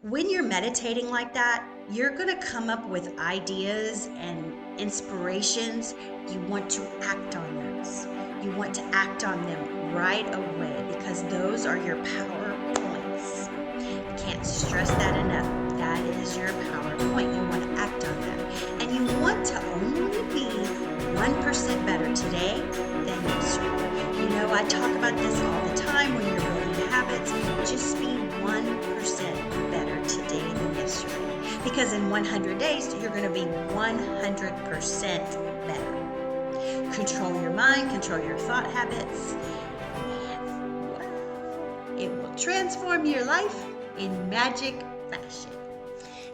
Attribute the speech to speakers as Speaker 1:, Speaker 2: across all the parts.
Speaker 1: When you're meditating like that, you're going to come up with ideas and inspirations. You want to act on those. You want to act on them right away because those are your power points. Can't stress that enough. That is your power point. You want to act on that. And you want to only be 1% better today than yesterday. You know, I talk about this all the time when you're building habits. Just be 1% better today than yesterday. Because in 100 days, you're going to be 100% better. Control your mind, control your thought habits, and it will transform your life in magic fashion.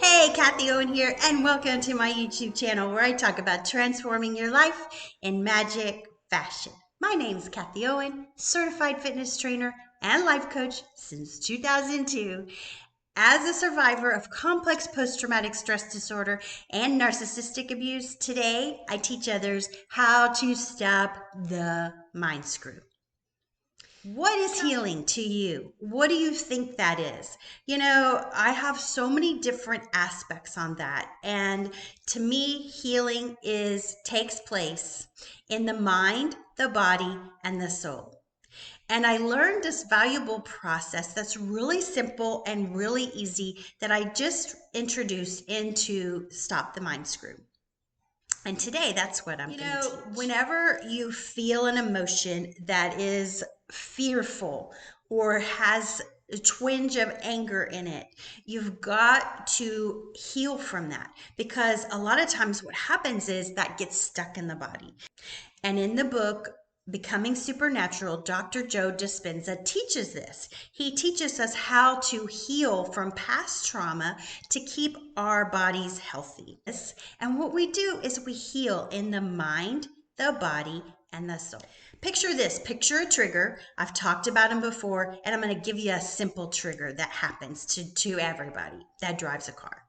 Speaker 1: Hey, Kathie Owen here, and welcome to my YouTube channel where I talk about transforming your life in magic fashion. My name is Kathie Owen, certified fitness trainer and life coach since 2002. As a survivor of complex post-traumatic stress disorder and narcissistic abuse, today I teach others how to stop the mind screw. What is healing to you? What do you think that is? You know, I have so many different aspects on that. And to me, healing takes place in the mind, the body, and the soul. And I learned this valuable process that's really simple and really easy that I just introduced into Stop the Mind Screw. And today, that's what I'm going to teach. Whenever you feel an emotion that is fearful or has a twinge of anger in it, you've got to heal from that because a lot of times what happens is that gets stuck in the body. And in the book, Becoming Supernatural, Dr. Joe Dispenza teaches this. He teaches us how to heal from past trauma to keep our bodies healthy. And what we do is we heal in the mind, the body, and the soul. Picture this, picture a trigger. I've talked about them before, and I'm going to give you a simple trigger that happens to everybody that drives a car.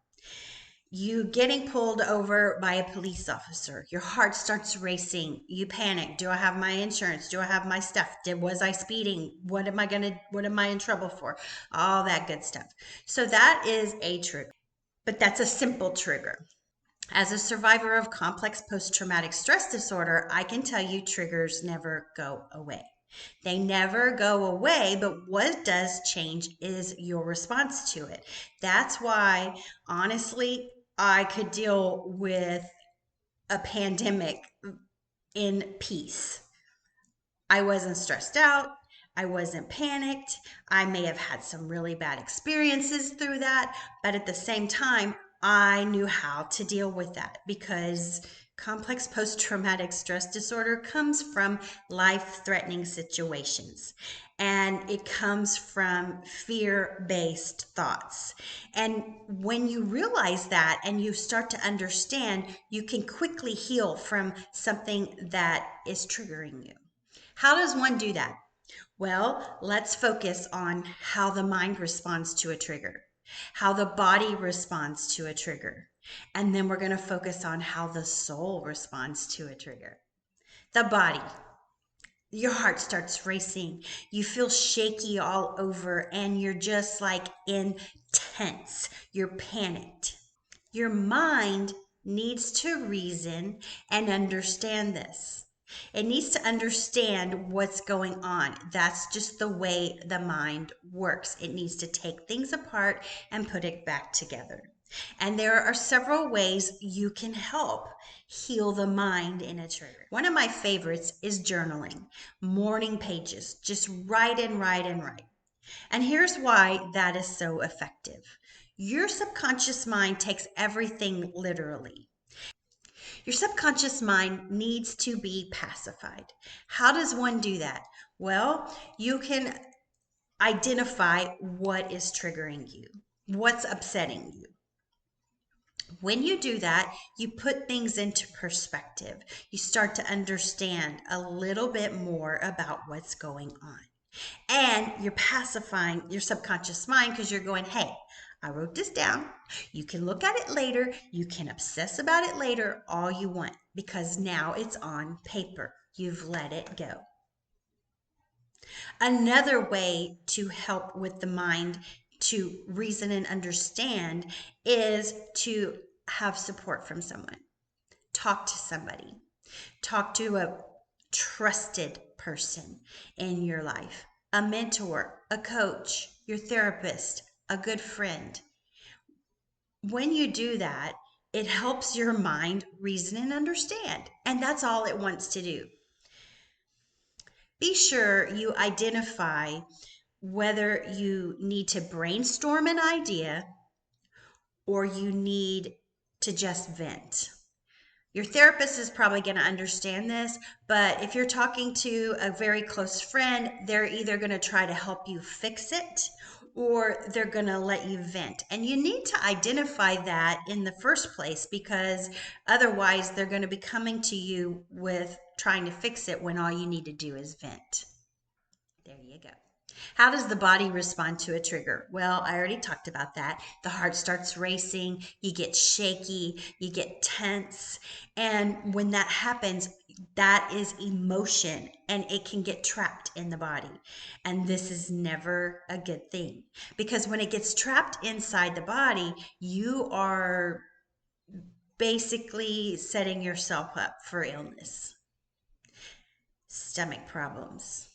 Speaker 1: You getting pulled over by a police officer, your heart starts racing, you panic. Do I have my insurance? Do I have my stuff? Was I speeding? What am I in trouble for? All that good stuff. So that is a trigger, but that's a simple trigger. As a survivor of complex post-traumatic stress disorder, I can tell you triggers never go away. They never go away, but what does change is your response to it. That's why, honestly, I could deal with a pandemic in peace. I wasn't stressed out. I wasn't panicked. I may have had some really bad experiences through that, but at the same time, I knew how to deal with that because complex post-traumatic stress disorder comes from life-threatening situations. And it comes from fear-based thoughts. And when you realize that and you start to understand, you can quickly heal from something that is triggering you. How does one do that? Well, let's focus on how the mind responds to a trigger, how the body responds to a trigger, and then we're going to focus on how the soul responds to a trigger. The body. Your heart starts racing. You feel shaky all over, and you're just like intense. You're panicked. Your mind needs to reason and understand this. It needs to understand what's going on. That's just the way the mind works. It needs to take things apart and put it back together. And there are several ways you can help heal the mind in a trigger. One of my favorites is journaling, morning pages. Just write and write and write. And here's why that is so effective. Your subconscious mind takes everything literally. Your subconscious mind needs to be pacified. How does one do that? Well, you can identify what is triggering you, what's upsetting you. When you do that, you put things into perspective. You start to understand a little bit more about what's going on. And you're pacifying your subconscious mind because you're going, hey, I wrote this down. You can look at it later. You can obsess about it later all you want because now it's on paper. You've let it go. Another way to help with the mind to reason and understand is to have support from someone. Talk to somebody. Talk to a trusted person in your life, a mentor, a coach, your therapist, a good friend. When you do that, it helps your mind reason and understand. And that's all it wants to do. Be sure you identify whether you need to brainstorm an idea or you need to just vent. Your therapist is probably going to understand this, but if you're talking to a very close friend, they're either going to try to help you fix it or they're going to let you vent. And you need to identify that in the first place, because otherwise they're going to be coming to you with trying to fix it when all you need to do is vent. There you go. How does the body respond to a trigger? Well, I already talked about that. The heart starts racing, you get shaky, you get tense. And when that happens, that is emotion and it can get trapped in the body. And this is never a good thing, because when it gets trapped inside the body, you are basically setting yourself up for illness, stomach problems.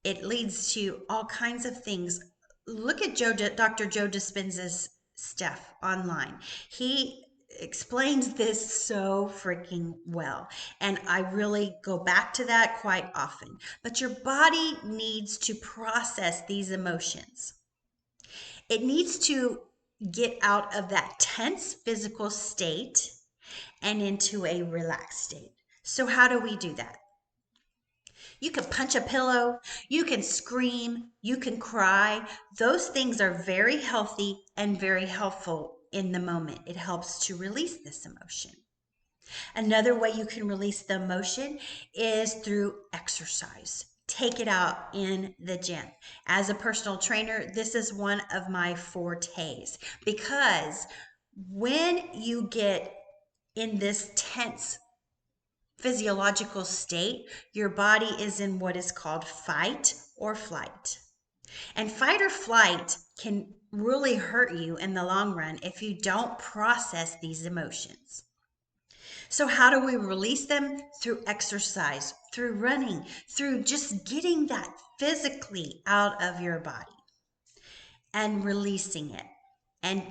Speaker 1: It leads to all kinds of things. Look at Dr. Joe Dispenza's stuff online. He explains this so freaking well. And I really go back to that quite often. But your body needs to process these emotions. It needs to get out of that tense physical state and into a relaxed state. So how do we do that? You can punch a pillow, you can scream, you can cry. Those things are very healthy and very helpful in the moment. It helps to release this emotion. Another way you can release the emotion is through exercise. Take it out in the gym. As a personal trainer, this is one of my fortes, because when you get in this tense physiological state, your body is in what is called fight or flight. And fight or flight can really hurt you in the long run if you don't process these emotions. So how do we release them? Through exercise, through running, through just getting that physically out of your body and releasing it. And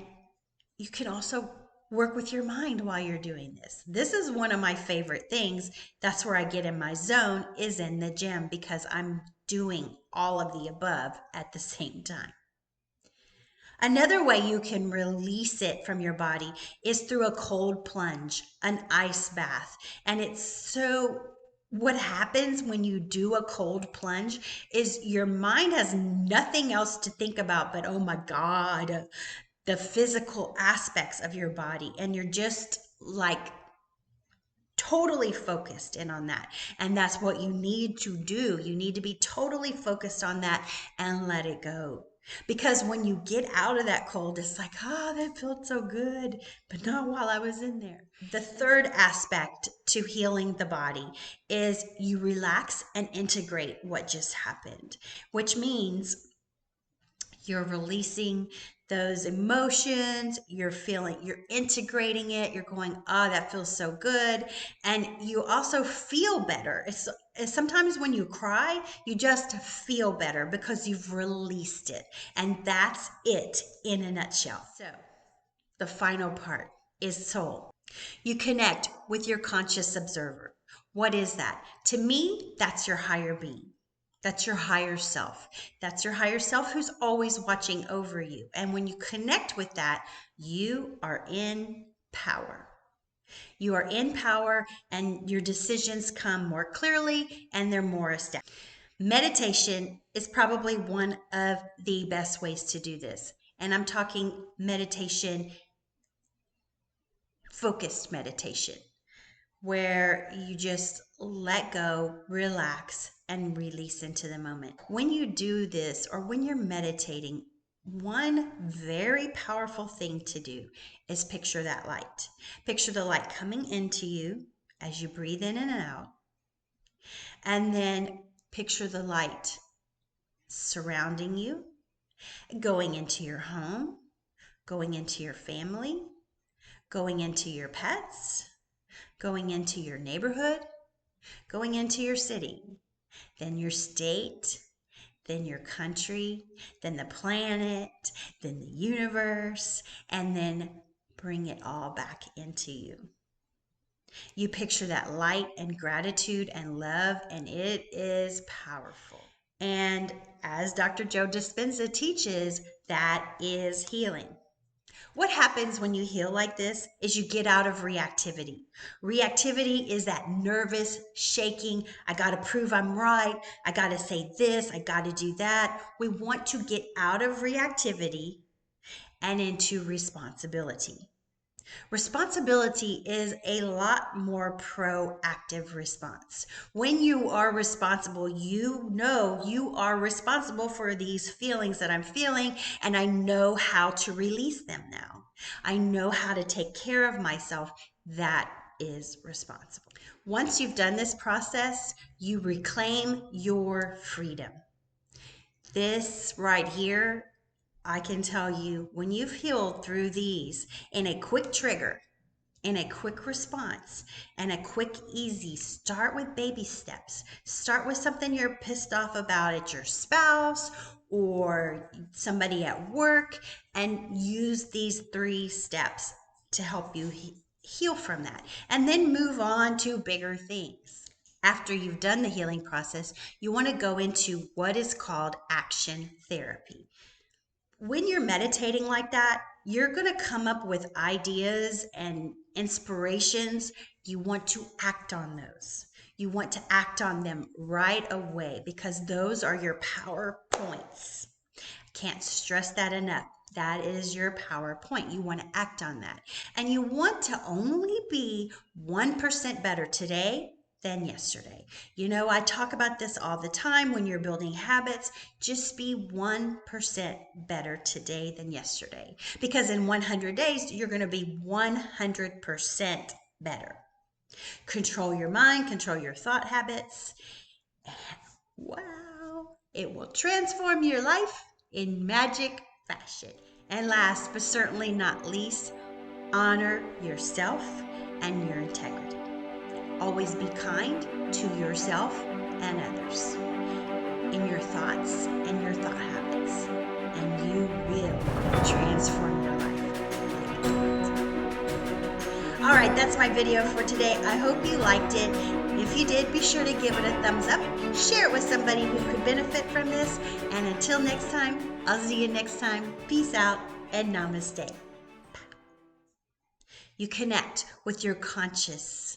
Speaker 1: you can also work with your mind while you're doing this. This is one of my favorite things. That's where I get in my zone, is in the gym, because I'm doing all of the above at the same time. Another way you can release it from your body is through a cold plunge, an ice bath. And what happens when you do a cold plunge is your mind has nothing else to think about but, oh my God, the physical aspects of your body. And you're just like totally focused in on that. And that's what you need to do. You need to be totally focused on that and let it go. Because when you get out of that cold, it's like, that felt so good, but not while I was in there. The third aspect to healing the body is you relax and integrate what just happened, which means you're releasing those emotions, you're integrating it, you're going, that feels so good. And you also feel better. It's sometimes when you cry, you just feel better because you've released it. And that's it in a nutshell. So the final part is soul. You connect with your conscious observer. What is that? To me, that's your higher being. That's your higher self. That's your higher self who's always watching over you. And when you connect with that, you are in power. You are in power, and your decisions come more clearly and they're more established. Meditation is probably one of the best ways to do this. And I'm talking meditation, focused meditation, where you just let go, relax, and release into the moment. When you do this, or when you're meditating, one very powerful thing to do is picture that light. Picture the light coming into you as you breathe in and out, and then picture the light surrounding you, Going into your home, going into your family, going into your pets, going into your neighborhood, going into your city, then your state, then your country, then the planet, then the universe, and then bring it all back into you. You picture that light and gratitude and love, and it is powerful. And as Dr. Joe Dispenza teaches, that is healing. What happens when you heal like this is you get out of reactivity. Reactivity is that nervous shaking. I got to prove I'm right. I got to say this. I got to do that. We want to get out of reactivity and into responsibility. Responsibility is a lot more proactive response. When you are responsible, you know you are responsible for these feelings that I'm feeling, and I know how to release them now. I know how to take care of myself. That is responsible. Once you've done this process, you reclaim your freedom. This right here, I can tell you, when you've healed through these in a quick trigger, in a quick response, and a quick, easy, start with baby steps. Start with something you're pissed off about at your spouse or somebody at work, and use these 3 steps to help you heal from that. And then move on to bigger things. After you've done the healing process, you want to go into what is called action therapy. When you're meditating like that, you're going to come up with ideas and inspirations. You want to act on those. You want to act on them right away because those are your power points. Can't stress that enough. That is your PowerPoint. You want to act on that. And you want to only be 1% better today than yesterday. You know, I talk about this all the time when you're building habits. Just be 1% better today than yesterday. Because in 100 days, you're going to be 100% better. Control your mind, control your thought habits. Wow, it will transform your life in magic fashion. And last but certainly not least, honor yourself and your integrity. Always be kind to yourself and others in your thoughts and your thought habits, and you will transform your life. All right, that's my video for today. I hope you liked it. If you did, be sure to give it a thumbs up. Share it with somebody who could benefit from this. And until next time, I'll see you next time. Peace out and namaste. You connect with your conscious